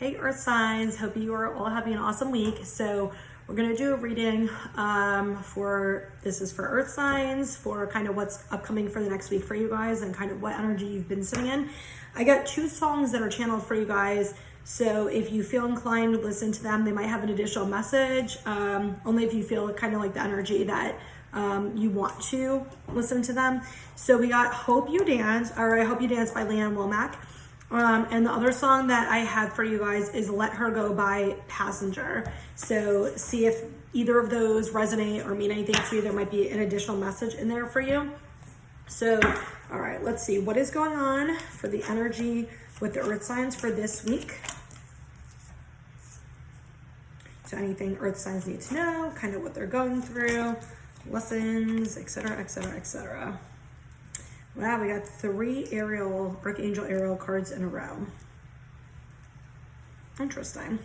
Hey Earth signs, hope you are all having an awesome week. So we're going to do a reading this is for Earth signs, for kind of what's upcoming for the next week for you guys and kind of what energy you've been sitting in. I got 2 songs that are channeled for you guys. So if you feel inclined to listen to them, they might have an additional message, only if you feel kind of like the energy that you want to listen to them. So we got Hope You Dance, or I Hope You Dance by Leanne Womack. And the other song that I have for you guys is Let Her Go by Passenger. So see if either of those resonate or mean anything to you. There might be an additional message in there for you. So, all right, let's see what is going on for the energy with the Earth signs for this week. So anything Earth signs need to know, kind of what they're going through, lessons, etc., etc., etc. Wow, we got 3 Archangel Ariel cards in a row. Interesting.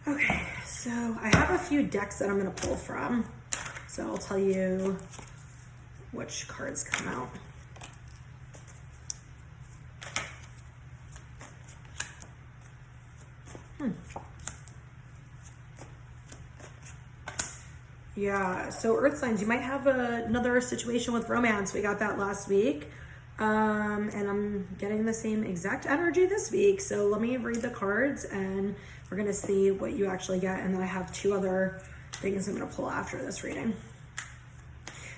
Okay, so I have a few decks that I'm going to pull from. So I'll tell you which cards come out. Yeah, so Earth signs, you might have another situation with romance. We got that last week. And I'm getting the same exact energy this week. So let me read the cards and we're going to see what you actually get. And then I have 2 other things I'm going to pull after this reading.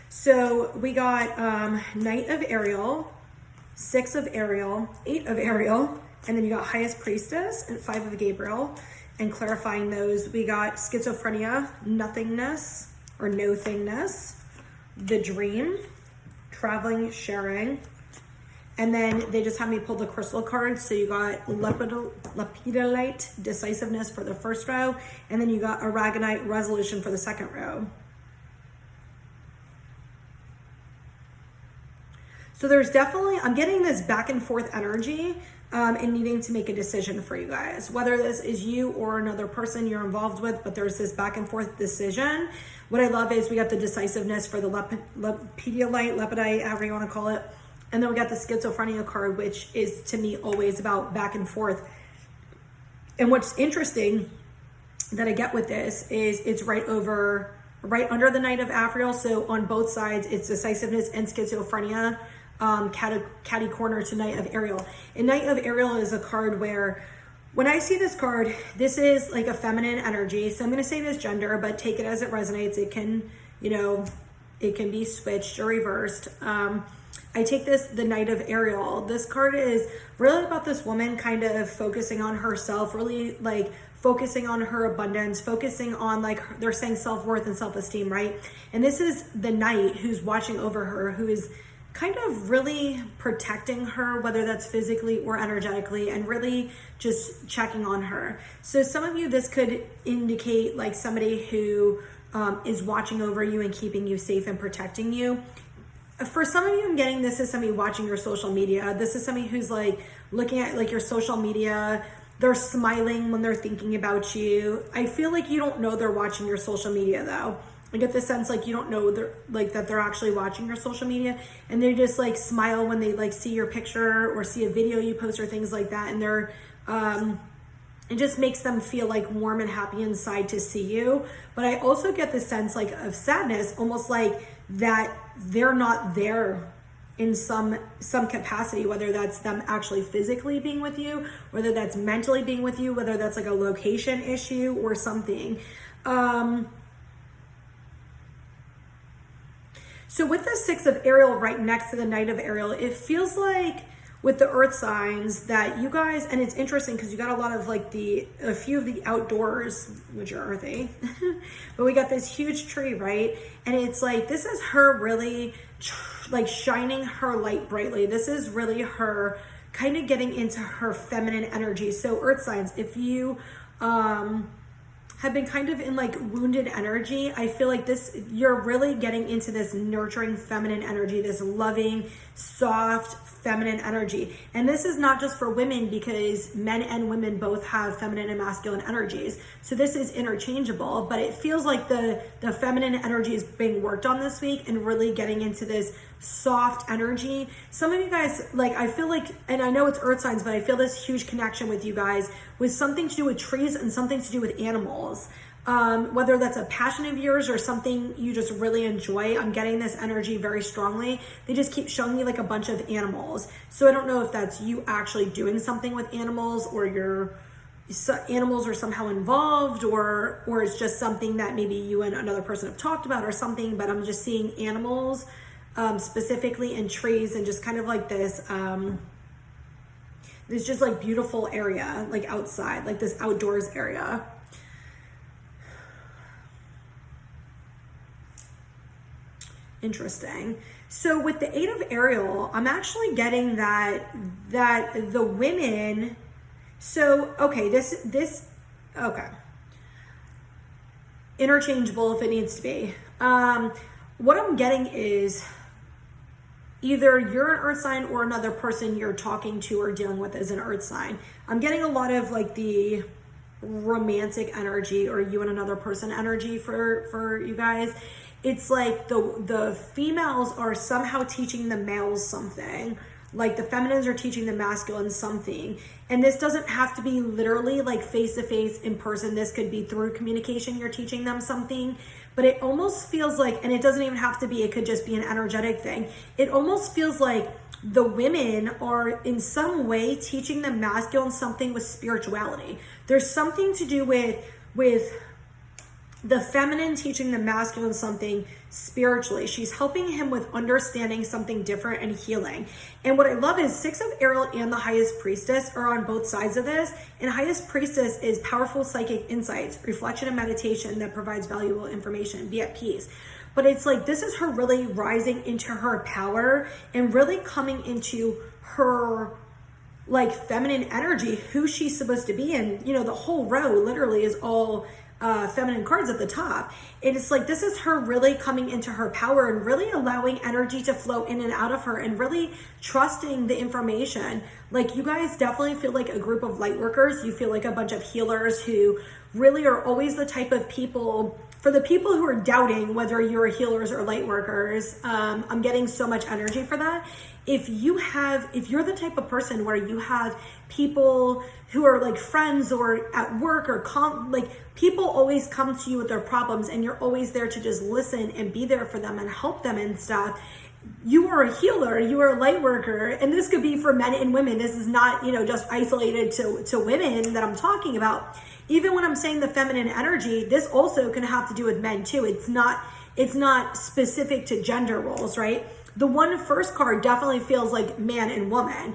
So we got Knight of Ariel, 6 of Ariel, 8 of Ariel, and then you got Highest Priestess and 5 of Gabriel. And clarifying those, we got schizophrenia, nothingness or no thingness, the dream, traveling, sharing. And then they just had me pull the crystal cards. So you got lepidolite, decisiveness for the first row. And then you got aragonite, resolution for the second row. So there's definitely, I'm getting this back and forth energy and needing to make a decision for you guys, whether this is you or another person you're involved with, but there's this back and forth decision. What I love is we got the decisiveness for the lepidolite, however you want to call it. And then we got the schizophrenia card, which is to me always about back and forth. And what's interesting that I get with this is it's right under the Knight of Ariel. So on both sides, it's decisiveness and schizophrenia. Catty corner to Knight of Ariel. And Knight of Ariel is a card where when I see this card, this is like a feminine energy. So I'm going to say this gender, but take it as it resonates. It can, it can be switched or reversed. I take the Knight of Ariel. This card is really about this woman kind of focusing on herself, really like focusing on her abundance, focusing on like they're saying self-worth and self-esteem, right? And this is the Knight who's watching over her, who is kind of really protecting her, whether that's physically or energetically, and really just checking on her. So some of you, this could indicate like somebody who is watching over you and keeping you safe and protecting you. For some of you, I'm getting this is somebody watching your social media. This is somebody who's like looking at like your social media. They're smiling when they're thinking about you. I feel like you don't know they're watching your social media though. I get the sense like you don't know that they're actually watching your social media, and they just like smile when they like see your picture or see a video you post or things like that, and they're it just makes them feel like warm and happy inside to see you. But I also get the sense like of sadness, almost like that they're not there in some capacity, whether that's them actually physically being with you, whether that's mentally being with you, whether that's like a location issue or something. So with the 6 of Ariel right next to the Knight of Ariel, it feels like with the Earth signs that you guys, and it's interesting because you got a lot of like a few of the outdoors, which are earthy, but we got this huge tree, right? And it's like, this is her really like shining her light brightly. This is really her kind of getting into her feminine energy. So Earth signs, if you, have been kind of in like wounded energy, I feel like you're really getting into this nurturing feminine energy, this loving, soft, feminine energy. And this is not just for women, because men and women both have feminine and masculine energies. So this is interchangeable, but it feels like the feminine energy is being worked on this week and really getting into this soft energy. Some of you guys, like, I feel like, and I know it's earth signs, but I feel this huge connection with you guys with something to do with trees and something to do with animals. Whether that's a passion of yours or something you just really enjoy. I'm getting this energy very strongly. They just keep showing me like a bunch of animals. So I don't know if that's you actually doing something with animals, or animals are somehow involved, or it's just something that maybe you and another person have talked about or something, but I'm just seeing animals, specifically, and trees, and just kind of like this just like beautiful area, like outside, like this outdoors area. Interesting. So with the 8 of Ariel, I'm actually getting that the women, so okay, this okay, interchangeable if it needs to be. What I'm getting is either you're an earth sign or another person you're talking to or dealing with is an earth sign. I'm getting a lot of like the romantic energy, or you and another person energy for you guys. It's like the females are somehow teaching the males something, like the feminines are teaching the masculines something. And this doesn't have to be literally like face to face in person. This could be through communication, you're teaching them something. But it almost feels like, and it doesn't even have to be, it could just be an energetic thing. It almost feels like the women are in some way teaching the masculine something with spirituality. There's something to do with the feminine teaching the masculine something spiritually. She's helping him with understanding something different and healing. And what I love is 6 of Ariel and the highest priestess are on both sides of this. And highest priestess is powerful psychic insights, reflection, and meditation that provides valuable information. Be at peace. But it's like, this is her really rising into her power and really coming into her like feminine energy, who she's supposed to be. And you know, the whole row literally is all feminine cards at the top. And it's like, this is her really coming into her power and really allowing energy to flow in and out of her and really trusting the information. Like, you guys definitely feel like a group of light workers. You feel like a bunch of healers who really are always the type of people, for the people who are doubting whether you're healers or light workers, I'm getting so much energy for that. If you're the type of person where you have people who are like friends or at work or like people always come to you with their problems and you're always there to just listen and be there for them and help them and stuff, you are a healer, you are a light worker. And this could be for men and women. This is not, you know, just isolated to women that I'm talking about. Even when I'm saying the feminine energy, this also can have to do with men too. It's not specific to gender roles, right? The one first card definitely feels like man and woman.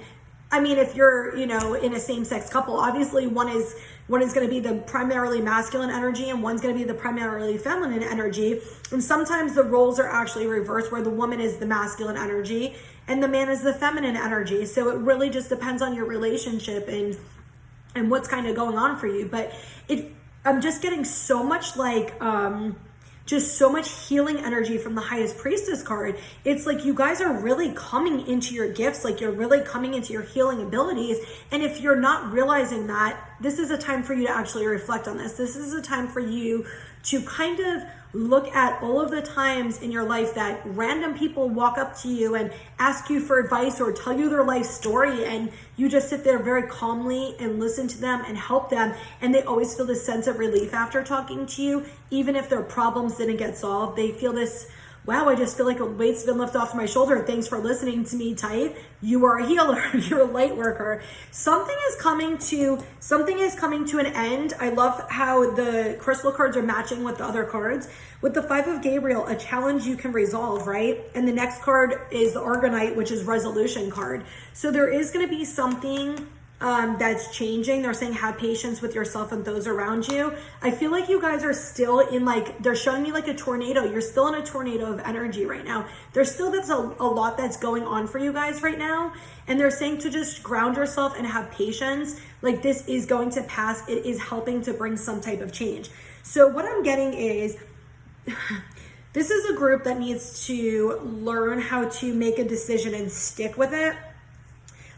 I mean, if you're, you know, in a same-sex couple, obviously one is going to be the primarily masculine energy and one's going to be the primarily feminine energy. And sometimes the roles are actually reversed, where the woman is the masculine energy and the man is the feminine energy. So it really just depends on your relationship and what's kind of going on for you. But I'm just getting so much like, just so much healing energy from the highest priestess card. It's like you guys are really coming into your gifts, like you're really coming into your healing abilities. And if you're not realizing that, this is a time for you to actually reflect on this. This is a time for you to kind of look at all of the times in your life that random people walk up to you and ask you for advice or tell you their life story, and you just sit there very calmly and listen to them and help them, and they always feel this sense of relief after talking to you. Even if their problems didn't get solved, they feel this, wow, I just feel like a weight's been lifted off my shoulder. Thanks for listening to me type. You are a healer. You're a light worker. Something is coming to an end. I love how the crystal cards are matching with the other cards. With the 5 of Gabriel, a challenge you can resolve, right? And the next card is the Argonite, which is resolution card. So there is going to be something that's changing. They're saying have patience with yourself and those around you. I feel like you guys are still in, like, they're showing me like a tornado. You're still in a tornado of energy right now. There's a lot that's going on for you guys right now. And they're saying to just ground yourself and have patience. Like, this is going to pass. It is helping to bring some type of change. So what I'm getting is, this is a group that needs to learn how to make a decision and stick with it.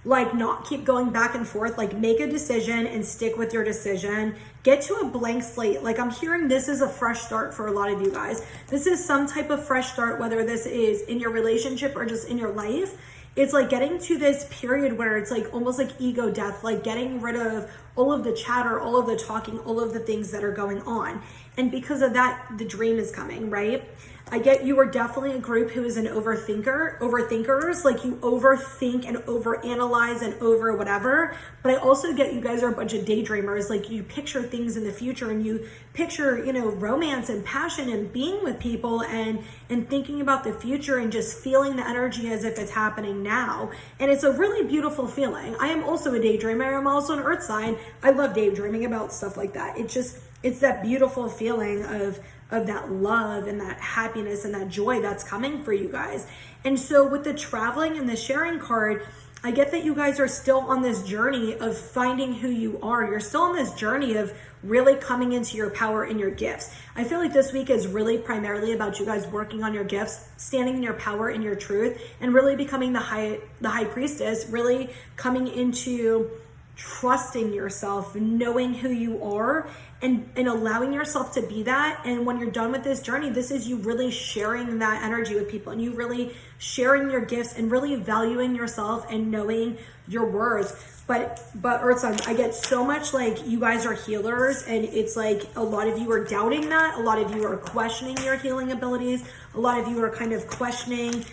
Like, not keep going back and forth. Like, make a decision and stick with your decision. Get to a blank slate. Like, I'm hearing this is a fresh start for a lot of you guys. This is some type of fresh start, whether this is in your relationship or just in your life. It's like getting to this period where it's like almost like ego death, like getting rid of all of the chatter, all of the talking, all of the things that are going on. And because of that, the dream is coming, right? I get you are definitely a group who is an overthinkers, like you overthink and overanalyze and over whatever. But I also get you guys are a bunch of daydreamers, like you picture things in the future and you picture, you know, romance and passion and being with people and thinking about the future and just feeling the energy as if it's happening now. And it's a really beautiful feeling. I am also a daydreamer. I'm also an earth sign. I love daydreaming about stuff like that. It's that beautiful feeling of that love and that happiness and that joy that's coming for you guys. And so with the traveling and the sharing card, I get that you guys are still on this journey of finding who you are. You're still on this journey of really coming into your power and your gifts. I feel like this week is really primarily about you guys working on your gifts, standing in your power and your truth, and really becoming the high priestess, really coming into trusting yourself, knowing who you are, and allowing yourself to be that. And when you're done with this journey, this is you really sharing that energy with people and you really sharing your gifts and really valuing yourself and knowing your worth. But earth signs, I get so much like you guys are healers, and it's like a lot of you are doubting that. A lot of you are questioning your healing abilities. A lot of you are kind of questioning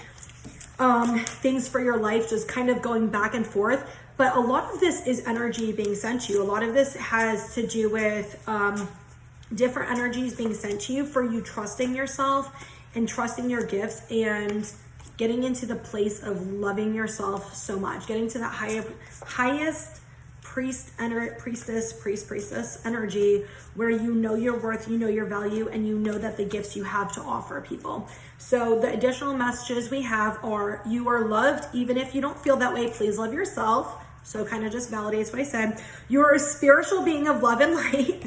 things for your life, just kind of going back and forth. But a lot of this is energy being sent to you. A lot of this has to do with different energies being sent to you for you trusting yourself and trusting your gifts and getting into the place of loving yourself so much, getting to that highest priestess energy where you know your worth, you know your value, and you know that the gifts you have to offer people. So the additional messages we have are: you are loved. Even if you don't feel that way, please love yourself. So kind of just validates what I said. You're a spiritual being of love and light.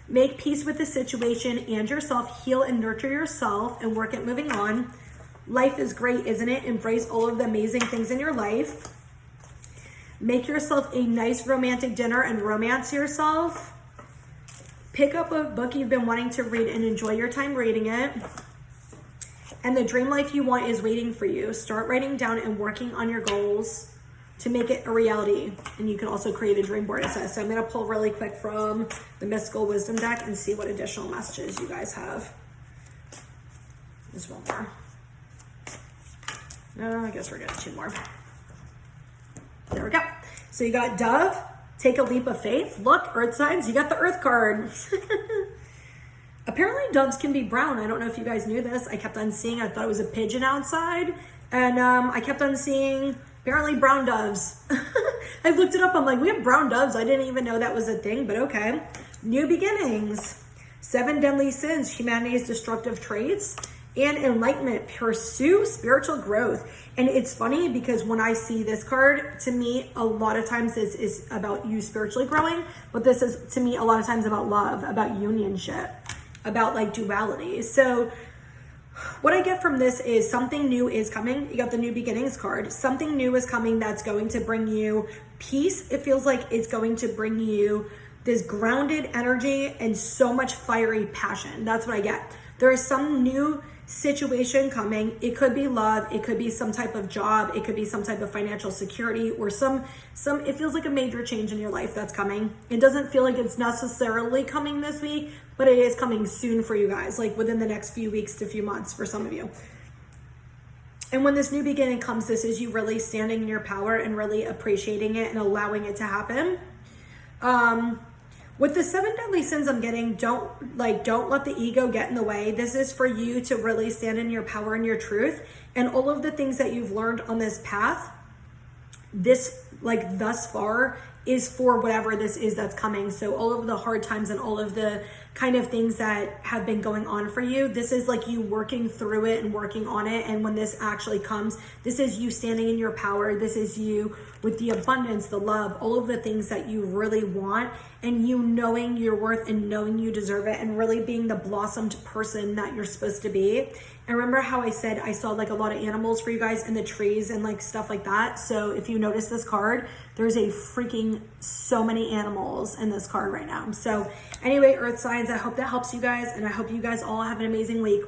Make peace with the situation and yourself. Heal and nurture yourself and work at moving on. Life is great, isn't it? Embrace all of the amazing things in your life. Make yourself a nice romantic dinner and romance yourself. Pick up a book you've been wanting to read and enjoy your time reading it. And the dream life you want is waiting for you. Start writing down and working on your goals to make it a reality. And you can also create a dream board, it says. So I'm going to pull really quick from the Mystical Wisdom deck and see what additional messages you guys have. There's one more. No, I guess we're getting two more. There we go. So you got Dove, take a leap of faith. Look, earth signs, you got the earth card. Apparently doves can be brown. I don't know if you guys knew this. I kept on seeing, I thought it was a pigeon outside. And I kept on seeing apparently brown doves. I looked it up. I'm like, we have brown doves. I didn't even know that was a thing, but okay. New beginnings. 7 deadly sins, humanity's destructive traits, and enlightenment. Pursue spiritual growth. And it's funny because when I see this card, to me, a lot of times this is about you spiritually growing, but this is to me a lot of times about love, about unionship, about like duality. So what I get from this is something new is coming. You got the new beginnings card. Something new is coming that's going to bring you peace. It feels like it's going to bring you this grounded energy and so much fiery passion. That's what I get. There is some new situation coming. It could be love, it could be some type of job, it could be some type of financial security, or some it feels like a major change in your life that's coming. It doesn't feel like it's necessarily coming this week, but it is coming soon for you guys, like within the next few weeks to few months for some of you. And when this new beginning comes, this is you really standing in your power and really appreciating it and allowing it to happen. With the 7 deadly sins I'm getting, don't let the ego get in the way. This is for you to really stand in your power and your truth. And all of the things that you've learned on this path, this, like thus far, is for whatever this is that's coming. So all of the hard times and all of the kind of things that have been going on for you, this is like you working through it and working on it. And when this actually comes, this is you standing in your power. This is you with the abundance, the love, all of the things that you really want, and you knowing your worth and knowing you deserve it and really being the blossomed person that you're supposed to be. And remember how I said I saw like a lot of animals for you guys in the trees and like stuff like that. So if you notice this card, there's a freaking so many animals in this card right now. So anyway, earth signs, I hope that helps you guys, and I hope you guys all have an amazing week.